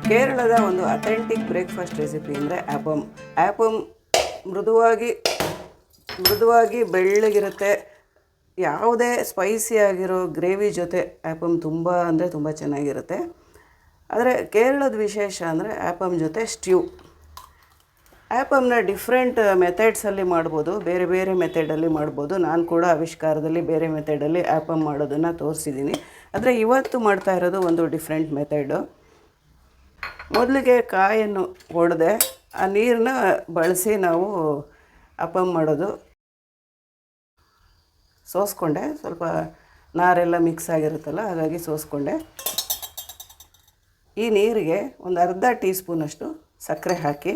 ಕೇರಳದ ಒಂದು authentic breakfast recipe ಅಂದರೆ ಆ್ಯಪಮ್. ಆ್ಯಪಮ್ ಮೃದುವಾಗಿ ಬೆಳ್ಳಗಿರುತ್ತೆ. ಯಾವುದೇ ಸ್ಪೈಸಿ ಆಗಿರೋ ಗ್ರೇವಿ ಜೊತೆ ಆ್ಯಪಮ್ ತುಂಬ ಅಂದರೆ ತುಂಬ ಚೆನ್ನಾಗಿರುತ್ತೆ. ಆದರೆ ಕೇರಳದ ವಿಶೇಷ ಅಂದರೆ ಆ್ಯಪಮ್ ಜೊತೆ ಸ್ಟ್ಯೂ. ಆ್ಯಪಮ್ನ ಡಿಫ್ರೆಂಟ್ ಮೆಥಡ್ಸಲ್ಲಿ ಮಾಡ್ಬೋದು, ಬೇರೆ ಬೇರೆ ಮೆಥಡಲ್ಲಿ ಮಾಡ್ಬೋದು. ನಾನು ಕೂಡ ಆವಿಷ್ಕಾರದಲ್ಲಿ ಬೇರೆ ಮೆಥಡಲ್ಲಿ ಆ್ಯಪಮ್ ಮಾಡೋದನ್ನು ತೋರಿಸಿದ್ದೀನಿ. ಆದರೆ ಇವತ್ತು ಮಾಡ್ತಾ ಇರೋದು ಒಂದು ಡಿಫ್ರೆಂಟ್ ಮೆಥಡು. ಮೊದಲಿಗೆ ಕಾಯನ್ನು ಹೊಡೆದೆ ಆ ನೀರನ್ನ ಬಳಸಿ ನಾವು ಅಪ್ಪಮ್ ಮಾಡೋದು. ಸೋಸ್ಕೊಂಡೆ, ಸ್ವಲ್ಪ ನಾರೆಲ್ಲ ಮಿಕ್ಸ್ ಆಗಿರುತ್ತಲ್ಲ, ಹಾಗಾಗಿ ಸೋಸ್ಕೊಂಡೆ. ಈ ನೀರಿಗೆ ಒಂದು ಅರ್ಧ ಟೀ ಸ್ಪೂನಷ್ಟು ಸಕ್ಕರೆ ಹಾಕಿ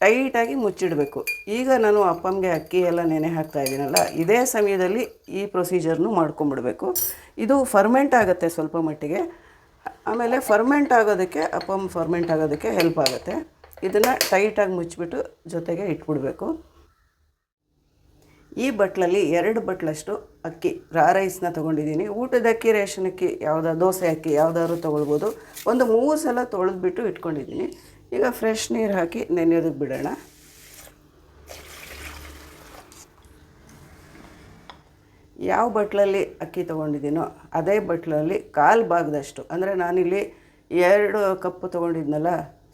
ಟೈಟಾಗಿ ಮುಚ್ಚಿಡಬೇಕು. ಈಗ ನಾನು ಅಪ್ಪಮ್ಗೆ ಅಕ್ಕಿ ಎಲ್ಲ ನೆನೆ ಹಾಕ್ತಾ ಇದ್ದೀನಲ್ಲ, ಇದೇ ಸಮಯದಲ್ಲಿ ಈ ಪ್ರೊಸೀಜರ್ನು ಮಾಡ್ಕೊಂಬಿಡಬೇಕು. ಇದು ಫರ್ಮೆಂಟ್ ಆಗುತ್ತೆ ಸ್ವಲ್ಪ ಮಟ್ಟಿಗೆ. ಆಮೇಲೆ ಫರ್ಮೆಂಟ್ ಆಗೋದಕ್ಕೆ ಹೆಲ್ಪ್ ಆಗುತ್ತೆ. ಇದನ್ನು ಟೈಟಾಗಿ ಮುಚ್ಚಿಬಿಟ್ಟು ಜೊತೆಗೆ ಇಟ್ಬಿಡಬೇಕು. ಈ ಬಟ್ಲಲ್ಲಿ 2 ಬಟ್ಲಷ್ಟು ಅಕ್ಕಿ ರೈಸ್ನ ತೊಗೊಂಡಿದ್ದೀನಿ. ಊಟದ ಅಕ್ಕಿ, ರೇಷನ್ ಅಕ್ಕಿ, ದೋಸೆ ಅಕ್ಕಿ ಯಾವುದಾದ್ರು ತೊಗೊಳ್ಬೋದು. ಒಂದು 3 ಸಲ ತೊಳೆದ್ಬಿಟ್ಟು ಇಟ್ಕೊಂಡಿದ್ದೀನಿ. ಈಗ ಫ್ರೆಶ್ ನೀರು ಹಾಕಿ ನೆನೆಯೋದಕ್ಕೆ ಬಿಡೋಣ. ಯಾವ ಬಟ್ಲಲ್ಲಿ ಅಕ್ಕಿ ತೊಗೊಂಡಿದ್ದೀನೋ ಅದೇ ಬಟ್ಲಲ್ಲಿ 1/4 ಭಾಗದಷ್ಟು, ಅಂದರೆ ನಾನಿಲ್ಲಿ 2 ಕಪ್ ತೊಗೊಂಡಿದ್ನಲ್ಲ,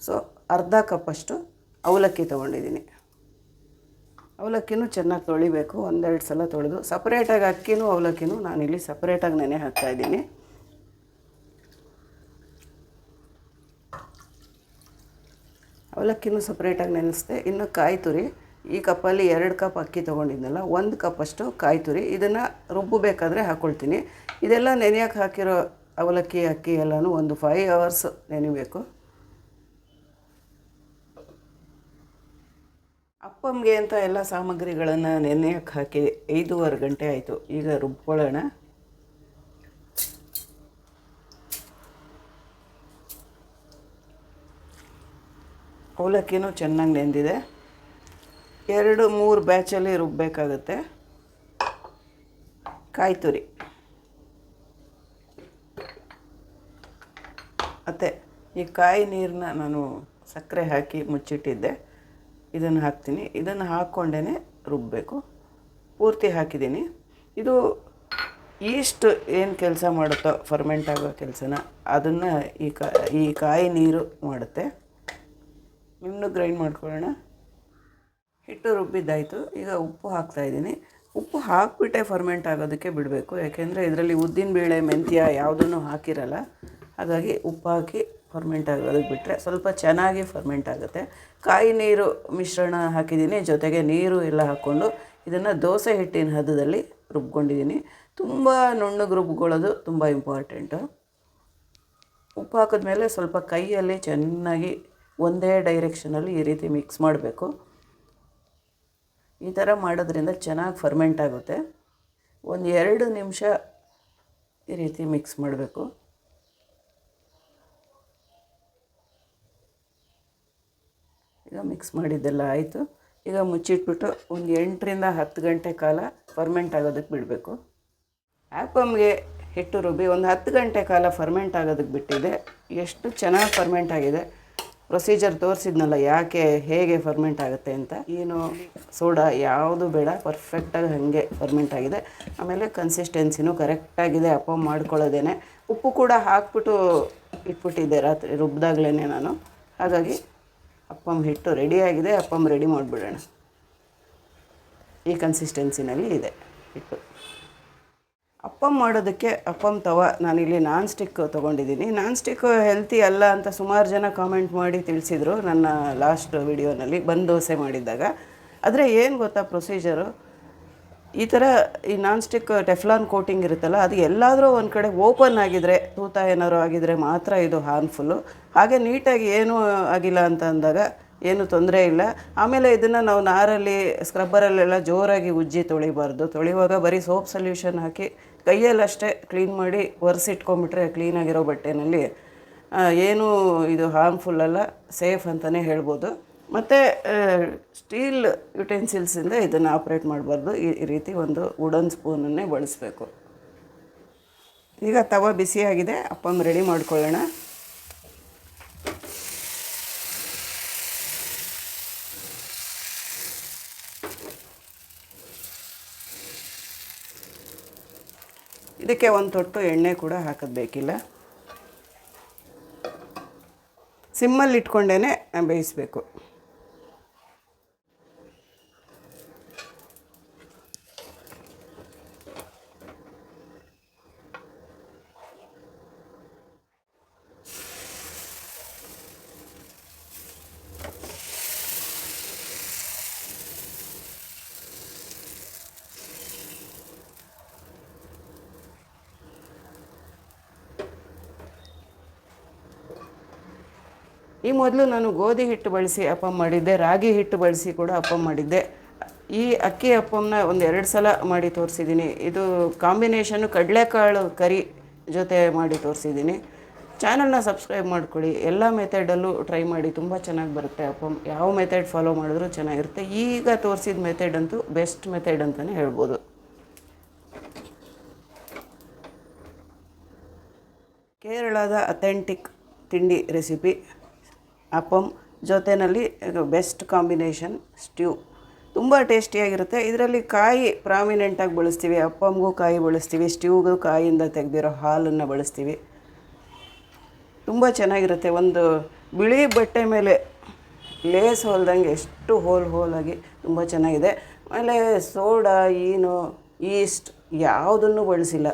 ಸೊ ಅರ್ಧ ಕಪ್ಪಷ್ಟು ಅವಲಕ್ಕಿ ತೊಗೊಂಡಿದ್ದೀನಿ. ಅವಲಕ್ಕಿನೂ ಚೆನ್ನಾಗಿ ತೊಳಿಬೇಕು, 1-2 ಸಲ ತೊಳೆದು. ಸಪ್ರೇಟಾಗಿ ಅಕ್ಕಿನೂ ಅವಲಕ್ಕಿನೂ ನಾನಿಲ್ಲಿ ಸಪ್ರೇಟಾಗಿ ನೆನೆ ಹಾಕ್ತಾಯಿದ್ದೀನಿ. ಅವಲಕ್ಕಿನೂ ಸಪ್ರೇಟಾಗಿ ನೆನೆಸ್ದೆ. ಇನ್ನು ಕಾಯಿ ತುರಿ, ಈ ಕಪ್ಪಲ್ಲಿ 2 ಕಪ್ ಅಕ್ಕಿ ತೊಗೊಂಡಿದ್ನಲ್ಲ, 1 ಕಪ್ಪಷ್ಟು ಕಾಯಿ ತುರಿ. ಇದನ್ನು ರುಬ್ಬಬೇಕಾದ್ರೆ ಹಾಕ್ಕೊಳ್ತೀನಿ. ಇದೆಲ್ಲ ನೆನೆಯೋಕ್ಕೆ ಹಾಕಿರೋ ಅವಲಕ್ಕಿ ಅಕ್ಕಿ ಎಲ್ಲನೂ ಒಂದು 5 ಅವರ್ಸ್ ನೆನೆಯಬೇಕು. ಅಪ್ಪಮ್ಗೆ ಅಂತ ಎಲ್ಲ ಸಾಮಗ್ರಿಗಳನ್ನು ನೆನೆಯೋಕ್ಕೆ ಹಾಕಿ 5.5 ಗಂಟೆ ಆಯಿತು. ಈಗ ರುಬ್ಕೊಳ್ಳೋಣ. ಅವಲಕ್ಕಿನೂ ಚೆನ್ನಾಗಿ ನೆಂದಿದೆ. 2-3 ಬ್ಯಾಚಲ್ಲಿ ರುಬ್ಬಬೇಕಾಗುತ್ತೆ. ಕಾಯಿ ತುರಿ ಮತ್ತು ಈ ಕಾಯಿ ನೀರನ್ನ ನಾನು ಸಕ್ಕರೆ ಹಾಕಿ ಮುಚ್ಚಿಟ್ಟಿದ್ದೆ, ಇದನ್ನು ಹಾಕ್ತೀನಿ. ಇದನ್ನು ಹಾಕ್ಕೊಂಡೇ ರುಬ್ಬಬೇಕು. ಪೂರ್ತಿ ಹಾಕಿದ್ದೀನಿ. ಇದು ಈಸ್ಟ್ ಏನು ಕೆಲಸ ಮಾಡುತ್ತೋ ಫರ್ಮೆಂಟ್ ಆಗೋ ಕೆಲಸನ, ಅದನ್ನು ಈ ಕಾಯಿ ನೀರು ಮಾಡುತ್ತೆ. ಇನ್ನು ಗ್ರೈಂಡ್ ಮಾಡ್ಕೊಳ್ಳೋಣ. ಹಿಟ್ಟು ರುಬ್ಬಿದ್ದಾಯಿತು. ಈಗ ಉಪ್ಪು ಹಾಕ್ತಾಯಿದ್ದೀನಿ. ಉಪ್ಪು ಹಾಕಿಬಿಟ್ಟೆ ಫರ್ಮೆಂಟ್ ಆಗೋದಕ್ಕೆ ಬಿಡಬೇಕು, ಯಾಕೆಂದರೆ ಇದರಲ್ಲಿ ಉದ್ದಿನಬೇಳೆ, ಮೆಂತ್ಯ ಯಾವುದನ್ನು ಹಾಕಿರಲ್ಲ. ಹಾಗಾಗಿ ಉಪ್ಪು ಹಾಕಿ ಫರ್ಮೆಂಟ್ ಆಗೋದಕ್ಕೆ ಬಿಟ್ಟರೆ ಸ್ವಲ್ಪ ಚೆನ್ನಾಗಿ ಫರ್ಮೆಂಟ್ ಆಗುತ್ತೆ. ಕಾಯಿ ನೀರು ಮಿಶ್ರಣ ಹಾಕಿದ್ದೀನಿ, ಜೊತೆಗೆ ನೀರು ಎಲ್ಲ ಹಾಕ್ಕೊಂಡು ಇದನ್ನು ದೋಸೆ ಹಿಟ್ಟಿನ ಹದದಲ್ಲಿ ರುಬ್ಕೊಂಡಿದ್ದೀನಿ. ತುಂಬ ನುಣ್ಣಗೆ ರುಬ್ಕೊಳ್ಳೋದು ತುಂಬ ಇಂಪಾರ್ಟೆಂಟು. ಉಪ್ಪು ಹಾಕಿದ್ಮೇಲೆ ಸ್ವಲ್ಪ ಕೈಯಲ್ಲಿ ಚೆನ್ನಾಗಿ ಒಂದೇ ಡೈರೆಕ್ಷನಲ್ಲಿ ಈ ರೀತಿ ಮಿಕ್ಸ್ ಮಾಡಬೇಕು. ಈ ಥರ ಮಾಡೋದ್ರಿಂದ ಚೆನ್ನಾಗಿ ಫರ್ಮೆಂಟ್ ಆಗುತ್ತೆ. 1-2 ನಿಮಿಷ ಈ ರೀತಿ ಮಿಕ್ಸ್ ಮಾಡಬೇಕು. ಈಗ ಮಿಕ್ಸ್ ಮಾಡಿದ್ದೆಲ್ಲ ಆಯಿತು. ಈಗ ಮುಚ್ಚಿಟ್ಬಿಟ್ಟು ಒಂದು 8ರಿಂದ 10 ಗಂಟೆ ಕಾಲ ಫರ್ಮೆಂಟ್ ಆಗೋದಕ್ಕೆ ಬಿಡಬೇಕು. ಆ್ಯಪಮ್ಗೆ ಹಿಟ್ಟು ರುಬ್ಬಿ ಒಂದು 10 ಗಂಟೆ ಕಾಲ ಫರ್ಮೆಂಟ್ ಆಗೋದಕ್ಕೆ ಬಿಟ್ಟಿದೆ. ಎಷ್ಟು ಚೆನ್ನಾಗಿ ಫರ್ಮೆಂಟ್ ಆಗಿದೆ. ಪ್ರೊಸೀಜರ್ ತೋರಿಸಿದ್ನಲ್ಲ ಹೇಗೆ ಫರ್ಮೆಂಟ್ ಆಗುತ್ತೆ ಅಂತ. ಏನು ಸೋಡಾ ಯಾವುದು ಬೇಡ, ಪರ್ಫೆಕ್ಟಾಗಿ ಹಾಗೆ ಫರ್ಮೆಂಟ್ ಆಗಿದೆ. ಆಮೇಲೆ ಕನ್ಸಿಸ್ಟೆನ್ಸಿನೂ ಕರೆಕ್ಟಾಗಿದೆ ಅಪ್ಪಮ್ ಮಾಡ್ಕೊಳ್ಳೋದೇನೆ. ಉಪ್ಪು ಕೂಡ ಹಾಕ್ಬಿಟ್ಟು ಇಟ್ಬಿಟ್ಟಿದ್ದೆ ರಾತ್ರಿ ರುಬ್ಬಿದಾಗಲೇ ನಾನು. ಹಾಗಾಗಿ ಅಪ್ಪಮ್ ಹಿಟ್ಟು ರೆಡಿಯಾಗಿದೆ. ಅಪ್ಪಮ್ ರೆಡಿ ಮಾಡಿಬಿಡೋಣ. ಈ ಕನ್ಸಿಸ್ಟೆನ್ಸಿನಲ್ಲಿ ಇದೆ ಹಿಟ್ಟು. ಅಪ್ಪಮ್ ಮಾಡೋದಕ್ಕೆ ಅಪ್ಪಮ್ ತವ ನಾನಿಲ್ಲಿ ನಾನ್ ಸ್ಟಿಕ್ ತೊಗೊಂಡಿದ್ದೀನಿ. ನಾನ್ ಸ್ಟಿಕ್ ಹೆಲ್ತಿ ಅಲ್ಲ ಅಂತ ಸುಮಾರು ಜನ ಕಾಮೆಂಟ್ ಮಾಡಿ ತಿಳಿಸಿದರು ನನ್ನ ಲಾಸ್ಟ್ ವಿಡಿಯೋನಲ್ಲಿ ಬಂದು ದೋಸೆ ಮಾಡಿದ್ದಾಗ. ಆದರೆ ಏನು ಗೊತ್ತಾ ಪ್ರೊಸೀಜರು, ಈ ಥರ ಈ ನಾನ್ ಸ್ಟಿಕ್ ಟೆಫ್ಲಾನ್ ಕೋಟಿಂಗ್ ಇರುತ್ತಲ್ಲ, ಅದು ಎಲ್ಲಾದರೂ ಒಂದು ಕಡೆ ಓಪನ್ ಆಗಿದರೆ, ತೂತ ಏನಾದ್ರು ಆಗಿದರೆ ಮಾತ್ರ ಇದು ಹಾರ್ಮ್ಫುಲ್ಲು. ಹಾಗೆ ನೀಟಾಗಿ ಏನೂ ಆಗಿಲ್ಲ ಅಂತ ಅಂದಾಗ ಏನೂ ತೊಂದರೆ ಇಲ್ಲ. ಆಮೇಲೆ ಇದನ್ನು ನಾವು ನಾರಲ್ಲಿ, ಸ್ಕ್ರಬ್ಬರಲ್ಲೆಲ್ಲ ಜೋರಾಗಿ ಉಜ್ಜಿ ತೊಳಿಬಾರ್ದು. ತೊಳೆಯುವಾಗ ಬರೀ ಸೋಪ್ ಸೊಲ್ಯೂಷನ್ ಹಾಕಿ ಕೈಯಲ್ಲಷ್ಟೇ ಕ್ಲೀನ್ ಮಾಡಿ ಒರೆಸಿಟ್ಕೊಂಬಿಟ್ರೆ ಕ್ಲೀನಾಗಿರೋ ಬಟ್ಟೆನಲ್ಲಿ ಏನೂ ಇದು ಹಾರ್ಮ್ಫುಲ್ ಅಲ್ಲ, ಸೇಫ್ ಅಂತಲೇ ಹೇಳ್ಬೋದು. ಮತ್ತು ಸ್ಟೀಲ್ ಯುಟೆನ್ಸಿಲ್ಸಿಂದ ಇದನ್ನು ಆಪ್ರೇಟ್ ಮಾಡಬಾರ್ದು. ಈ ರೀತಿ ಒಂದು ವುಡನ್ ಸ್ಪೂನನ್ನೇ ಬಳಸಬೇಕು. ಈಗ ತವ ಬಿಸಿಯಾಗಿದೆ, ಅಪ್ಪಮ್ ರೆಡಿ ಮಾಡ್ಕೊಳ್ಳೋಣ. ಇದಕ್ಕೆ ಒಂದು ತೊಟ್ಟು ಎಣ್ಣೆ ಕೂಡ ಹಾಕೋದು ಬೇಕಿಲ್ಲ. ಸಿಮ್ಮಲ್ಲಿ ಇಟ್ಕೊಂಡೇ ಬೇಯಿಸಬೇಕು. ಈ ಮೊದಲು ನಾನು ಗೋಧಿ ಹಿಟ್ಟು ಬಳಸಿ ಅಪ್ಪಮ್ ಮಾಡಿದ್ದೆ, ರಾಗಿ ಹಿಟ್ಟು ಬಳಸಿ ಕೂಡ ಅಪ್ಪಮ್ ಮಾಡಿದ್ದೆ. ಈ ಅಕ್ಕಿ ಅಪ್ಪಮ್ನ ಒಂದು 2 ಸಲ ಮಾಡಿ ತೋರಿಸಿದ್ದೀನಿ. ಇದು ಕಾಂಬಿನೇಷನ್ನು ಕಡಲೆಕಾಳು ಕರಿ ಜೊತೆ ಮಾಡಿ ತೋರಿಸಿದ್ದೀನಿ. ಚಾನಲ್ನ ಸಬ್ಸ್ಕ್ರೈಬ್ ಮಾಡ್ಕೊಳ್ಳಿ. ಎಲ್ಲ ಮೆಥಡಲ್ಲೂ ಟ್ರೈ ಮಾಡಿ, ತುಂಬ ಚೆನ್ನಾಗಿ ಬರುತ್ತೆ ಅಪ್ಪಮ್. ಯಾವ ಮೆಥಡ್ ಫಾಲೋ ಮಾಡಿದ್ರೂ ಚೆನ್ನಾಗಿರುತ್ತೆ. ಈಗ ತೋರಿಸಿದ ಮೆಥಡ್ ಅಂತೂ ಬೆಸ್ಟ್ ಮೆಥಡ್ ಅಂತಲೇ ಹೇಳ್ಬೋದು. ಕೇರಳದ ಅಥೆಂಟಿಕ್ ತಿಂಡಿ ರೆಸಿಪಿ ಅಪ್ಪಮ್ ಜೊತೆಯಲ್ಲಿ ಬೆಸ್ಟ್ ಕಾಂಬಿನೇಷನ್ ಸ್ಟ್ಯೂ. ತುಂಬ ಟೇಸ್ಟಿಯಾಗಿರುತ್ತೆ. ಇದರಲ್ಲಿ ಕಾಯಿ ಪ್ರಾಮಿನೆಂಟಾಗಿ ಬಳಸ್ತೀವಿ. ಅಪ್ಪಮ್ಗೂ ಕಾಯಿ ಬಳಸ್ತೀವಿ, ಸ್ಟ್ಯೂಗೂ ಕಾಯಿಯಿಂದ ತೆಗೆದಿರೋ ಹಾಲನ್ನು ಬಳಸ್ತೀವಿ. ತುಂಬ ಚೆನ್ನಾಗಿರುತ್ತೆ. ಒಂದು ಬಿಳಿ ಬಟ್ಟೆ ಮೇಲೆ ಲೇಸ್ ಹೊಲ್ದಂಗೆ ಎಷ್ಟು ಹೋಲಾಗಿ ತುಂಬ ಚೆನ್ನಾಗಿದೆ. ಆಮೇಲೆ ಸೋಡಾ, ಈಸ್ಟ್ ಯಾವುದನ್ನು ಬಳಸಿಲ್ಲ.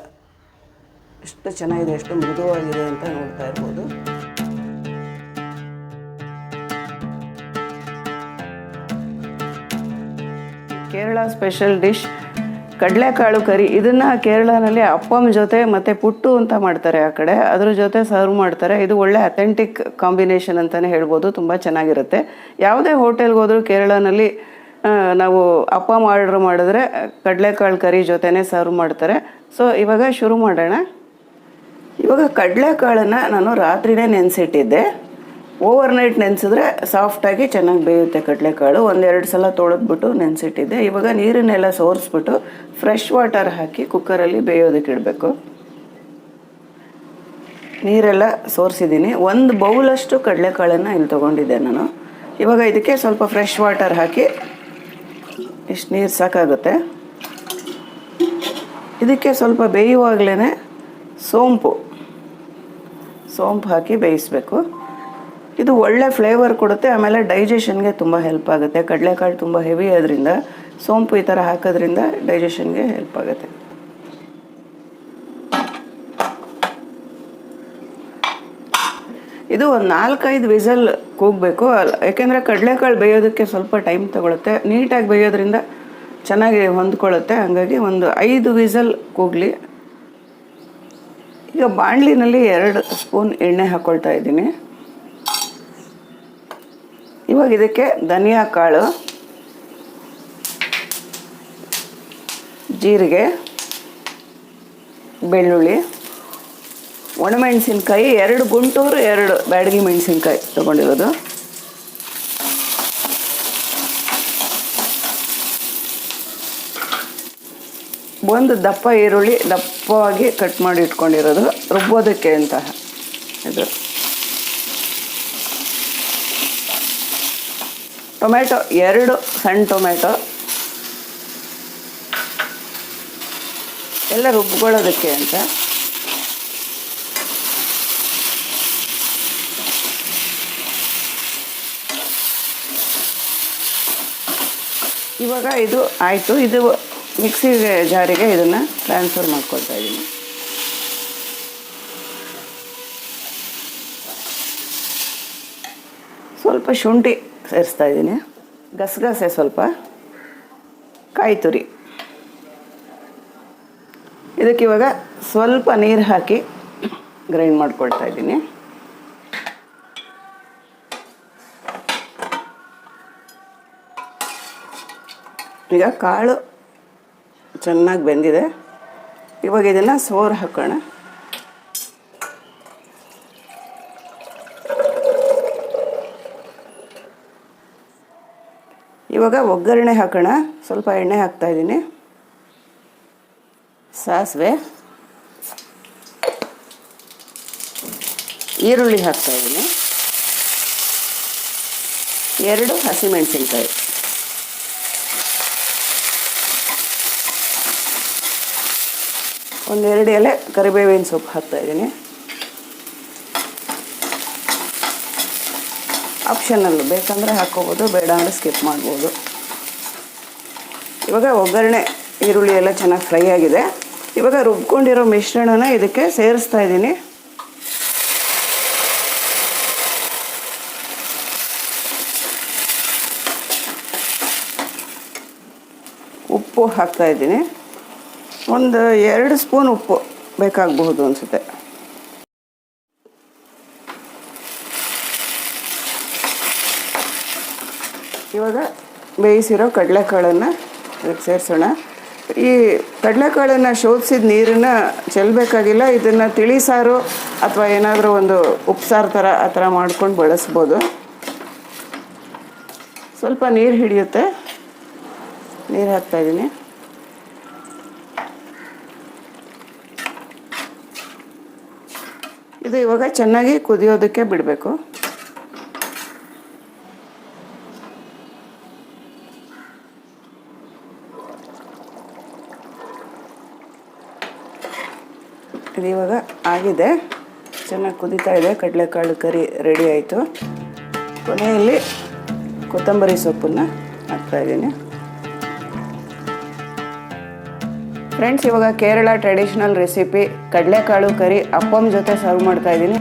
ಎಷ್ಟು ಚೆನ್ನಾಗಿದೆ, ಎಷ್ಟು ಮೃದುವಾಗಿದೆ ಅಂತ ನೋಡ್ತಾ ಇರ್ಬೋದು. ಕೇರಳ ಸ್ಪೆಷಲ್ ಡಿಶ್ ಕಡಲೆಕಾಳು ಕರಿ. ಇದನ್ನು ಕೇರಳನಲ್ಲಿ ಅಪ್ಪಮ್ ಜೊತೆ ಮತ್ತು ಪುಟ್ಟು ಅಂತ ಮಾಡ್ತಾರೆ ಆ ಕಡೆ, ಅದ್ರ ಜೊತೆ ಸರ್ವ್ ಮಾಡ್ತಾರೆ. ಇದು ಒಳ್ಳೆ ಅಥೆಂಟಿಕ್ ಕಾಂಬಿನೇಷನ್ ಅಂತಲೇ ಹೇಳ್ಬೋದು. ತುಂಬ ಚೆನ್ನಾಗಿರುತ್ತೆ. ಯಾವುದೇ ಹೋಟೆಲ್ಗೆ ಹೋದರೂ ಕೇರಳನಲ್ಲಿ ನಾವು ಅಪ್ಪಮ್ ಆರ್ಡ್ರ್ ಮಾಡಿದ್ರೆ ಕಡಲೆಕಾಳು ಕರಿ ಜೊತೆನೇ ಸರ್ವ್ ಮಾಡ್ತಾರೆ. ಸೊ ಇವಾಗ ಶುರು ಮಾಡೋಣ. ಇವಾಗ ಕಡಲೆಕಾಳನ್ನು ನಾನು ರಾತ್ರಿನೇ ನೆನೆಸಿಟ್ಟಿದ್ದೆ. ಓವರ್ನೈಟ್ ನೆನೆಸಿದ್ರೆ ಸಾಫ್ಟಾಗಿ ಚೆನ್ನಾಗಿ ಬೇಯುತ್ತೆ ಕಡಲೆಕಾಳು. 1-2 ಸಲ ತೊಳೆದ್ಬಿಟ್ಟು ನೆನೆಸಿಟ್ಟಿದ್ದೆ. ಇವಾಗ ನೀರನ್ನೆಲ್ಲ ಸೋರಿಸ್ಬಿಟ್ಟು ಫ್ರೆಶ್ ವಾಟರ್ ಹಾಕಿ ಕುಕ್ಕರಲ್ಲಿ ಬೇಯೋದಕ್ಕೆ ಇಡಬೇಕು. ನೀರೆಲ್ಲ ಸೋರಿಸಿದ್ದೀನಿ. 1 ಬೌಲಷ್ಟು ಕಡಲೆಕಾಳನ್ನು ಇಲ್ಲಿ ತೊಗೊಂಡಿದ್ದೆ ನಾನು. ಇವಾಗ ಇದಕ್ಕೆ ಸ್ವಲ್ಪ ಫ್ರೆಶ್ ವಾಟರ್ ಹಾಕಿ, ಇಷ್ಟು ನೀರು ಸಾಕಾಗುತ್ತೆ. ಇದಕ್ಕೆ ಸ್ವಲ್ಪ ಬೇಯುವಾಗಲೇ ಸೋಂಪು ಹಾಕಿ ಬೇಯಿಸಬೇಕು. ಇದು ಒಳ್ಳೆ ಫ್ಲೇವರ್ ಕೊಡುತ್ತೆ. ಆಮೇಲೆ ಡೈಜೆಷನ್ಗೆ ತುಂಬ ಹೆಲ್ಪ್ ಆಗುತ್ತೆ. ಕಡಲೆಕಾಳು ತುಂಬ ಹೆವಿ ಆದ್ರಿಂದ ಸೋಂಪು ಈ ಥರ ಹಾಕೋದ್ರಿಂದ ಡೈಜೆಷನ್ಗೆ ಹೆಲ್ಪ್ ಆಗುತ್ತೆ. ಇದು ಒಂದು 4-5 ವಿಸಲ್ ಕೂಗಬೇಕು. ಯಾಕೆಂದರೆ ಕಡಲೆಕಾಳು ಬೇಯೋದಕ್ಕೆ ಸ್ವಲ್ಪ ಟೈಮ್ ತಗೊಳುತ್ತೆ. ನೀಟಾಗಿ ಬೇಯೋದ್ರಿಂದ ಚೆನ್ನಾಗಿ ಹೊಂದ್ಕೊಳ್ಳುತ್ತೆ. ಹಾಗಾಗಿ ಒಂದು 5 ವಿಸಲ್ ಕೂಗಲಿ. ಈಗ ಬಾಣಲಿನಲ್ಲಿ 2 ಸ್ಪೂನ್ ಎಣ್ಣೆ ಹಾಕ್ಕೊಳ್ತಾ ಇದ್ದೀನಿ. ಇವಾಗ ಇದಕ್ಕೆ ಧನಿಯಾ ಕಾಳು, ಜೀರಿಗೆ, ಬೆಳ್ಳುಳ್ಳಿ, ಒಣಮೆಣಸಿನ್ಕಾಯಿ 2 ಗುಂಟೂರು, 2 ಬ್ಯಾಡಗಿ ಮೆಣಸಿನ್ಕಾಯಿ ತೊಗೊಂಡಿರೋದು, ಒಂದು ದಪ್ಪ ಈರುಳ್ಳಿ ದಪ್ಪವಾಗಿ ಕಟ್ ಮಾಡಿ ಇಟ್ಕೊಂಡಿರೋದು ರುಬ್ಬೋದಕ್ಕೆ ಅಂತ. ಇದು ಟೊಮೆಟೊ 2 ಸಣ್ಣ ಟೊಮೆಟೊ ಎಲ್ಲ ರುಬ್ಕೊಳ್ಳೋದಕ್ಕೆ ಅಂತ. ಇವಾಗ ಇದು ಆಯಿತು. ಇದು ಮಿಕ್ಸಿ ಜಾರಿಗೆ ಇದನ್ನು ಟ್ರಾನ್ಸ್ಫರ್ ಮಾಡ್ಕೊಳ್ತಾ ಇದ್ದೀನಿ. ಸ್ವಲ್ಪ ಶುಂಠಿ ಸೇರಿಸ್ತಾ ಇದ್ದೀನಿ, ಗಸಗಸೆ ಸ್ವಲ್ಪ, ಕಾಯಿ ತುರಿ. ಇದಕ್ಕೆ ಇವಾಗ ಸ್ವಲ್ಪ ನೀರು ಹಾಕಿ ಗ್ರೈಂಡ್ ಮಾಡ್ಕೊಳ್ತಾ ಇದ್ದೀನಿ. ಈಗ ಕಾಳು ಚೆನ್ನಾಗಿ ಬೆಂದಿದೆ. ಇವಾಗ ಇದನ್ನು ಸೋರು ಹಾಕೋಣ. ಇವಾಗ ಒಗ್ಗರಣೆ ಹಾಕೋಣ. ಸ್ವಲ್ಪ ಎಣ್ಣೆ ಹಾಕ್ತಾ ಇದ್ದೀನಿ, ಸಾಸಿವೆ, ಈರುಳ್ಳಿ ಹಾಕ್ತಾ ಇದ್ದೀನಿ, 2 ಹಸಿಮೆಣಸಿನ್ಕಾಯಿ, ಒಂದೆರಡು ಎಲೆ ಕರಿಬೇವಿನ ಸೊಪ್ಪು ಹಾಕ್ತಾಯಿದ್ದೀನಿ. ಆಪ್ಷನಲ್ಲು, ಬೇಕಂದರೆ ಹಾಕ್ಕೋಬೋದು, ಬೇಡ ಅಂದರೆ ಸ್ಕಿಪ್ ಮಾಡ್ಬೋದು. ಇವಾಗ ಒಗ್ಗರಣೆ ಈರುಳ್ಳಿ ಎಲ್ಲ ಚೆನ್ನಾಗಿ ಫ್ರೈ ಆಗಿದೆ. ಇವಾಗ ರುಬ್ಕೊಂಡಿರೋ ಮಿಶ್ರಣನ ಇದಕ್ಕೆ ಸೇರಿಸ್ತಾ ಇದ್ದೀನಿ. ಉಪ್ಪು ಹಾಕ್ತಾಯಿದ್ದೀನಿ. ಒಂದು 2 ಸ್ಪೂನ್ ಉಪ್ಪು ಬೇಕಾಗಬಹುದು ಅನಿಸುತ್ತೆ. ಇವಾಗ ಬೇಯಿಸಿರೋ ಕಡಲೆಕಾಳನ್ನು ಇದಕ್ಕೆ ಸೇರಿಸೋಣ. ಈ ಕಡಲೆಕಾಳನ್ನು ಶೋಧಿಸಿದ ನೀರನ್ನು ಚೆಲ್ಲಬೇಕಾಗಿಲ್ಲ. ಇದನ್ನು ತಿಳಿ ಸಾರು ಅಥವಾ ಏನಾದರೂ ಒಂದು ಉಪ್ಸಾರು ಥರ ಆ ಥರ ಮಾಡ್ಕೊಂಡು ಬಳಸ್ಬೋದು. ಸ್ವಲ್ಪ ನೀರು ಹಿಡಿಯುತ್ತೆ. ನೀರು ಹಾಕ್ತಾಯಿದ್ದೀನಿ. ಇದು ಇವಾಗ ಚೆನ್ನಾಗಿ ಕುದಿಯೋದಕ್ಕೆ ಬಿಡಬೇಕು. ಇದು ಇವಾಗ ಆಗಿದೆ, ಚೆನ್ನಾಗಿ ಕುದೀತಾ ಇದೆ. ಕಡಲೆಕಾಳು ಕರಿ ರೆಡಿ ಆಯಿತು. ಕೊನೆಯಲ್ಲಿ ಕೊತ್ತಂಬರಿ ಸೊಪ್ಪನ್ನು ಹಾಕ್ತಾಯಿದ್ದೀನಿ. ಫ್ರೆಂಡ್ಸ್, ಇವಾಗ ಕೇರಳ ಟ್ರೆಡಿಷ್ನಲ್ ರೆಸಿಪಿ ಕಡಲೆಕಾಳು ಕರಿ ಅಪ್ಪಮ್ ಜೊತೆ ಸರ್ವ್ ಮಾಡ್ತಾಯಿದ್ದೀನಿ.